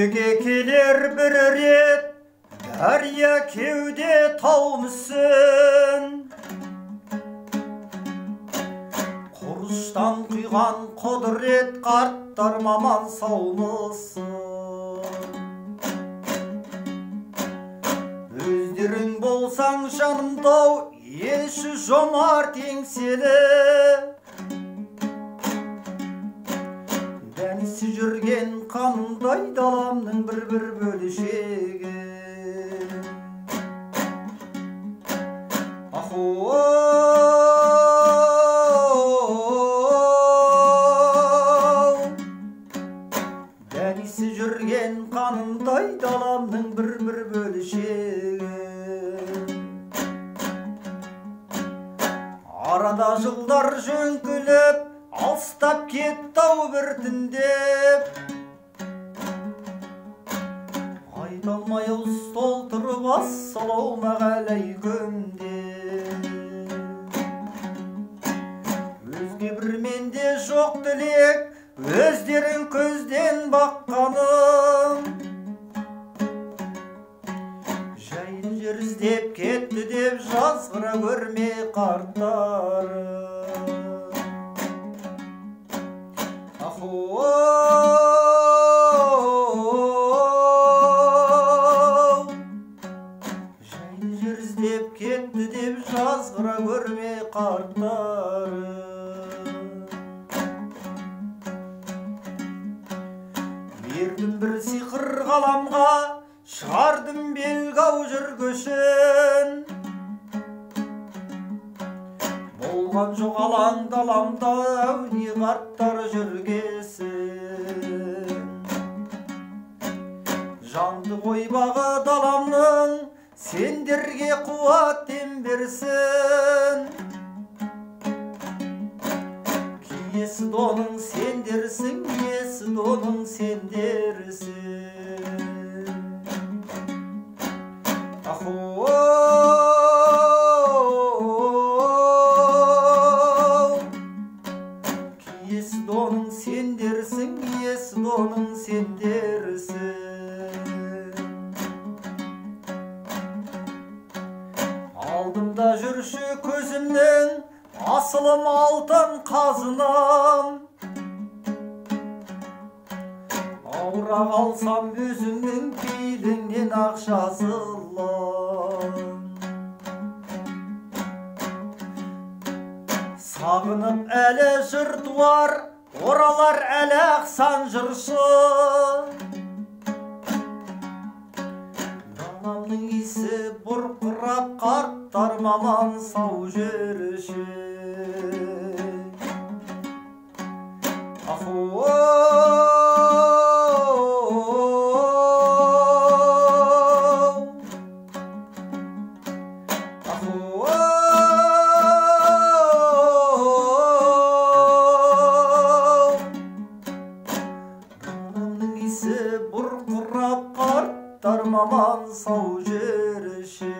Dünyege keler bir ret, darya kevde tau mısın? Kuruştan kuygan kudret karttarmaman sağ mısın? Özlerin bolsan şanımda yeşi jomart engseli. Denisi жүрген kanımday dalamның bir bölüşegi. Denisi жүрген kanımday dalamның bir bölüşegi. Arada жылдар жөңкіліп алыстап кетті-ау біртіндеп. Айта алмай стол тұрып ассалаумағалейкүм деп. Өзге бір менде жоқ тілек, өздерің көзден баққаным. Жайлы жер іздеп кетті деп жазғыра көрме қарттарым. Жайлы жер іздеп кетті деп жазғыра көрме қарттарым. Бердім бір сиқыр ғаламға, шығардым белгау жүргішін. Болған жоқ алаң-даламда әуне қарттар жүргесін. Жанды қойбағы даламның сендерге қуат дем берсін. Киесі доның сендерсің, киесі доның сендерсің. Киесі доның сендерсің, киесі доның сендерсің. Алдымда жүрші көзімнің асылым алтын қазынам. Ауыра қалсам өзіңнің пейіліңнен ақшасылым. Сағынып әлі жыр туар, оралар әлі ақсан жыршы. Даламның исі бұрқырап қарттар маман сау жүріші. Бұрқырап қарттар маман сау жүріші.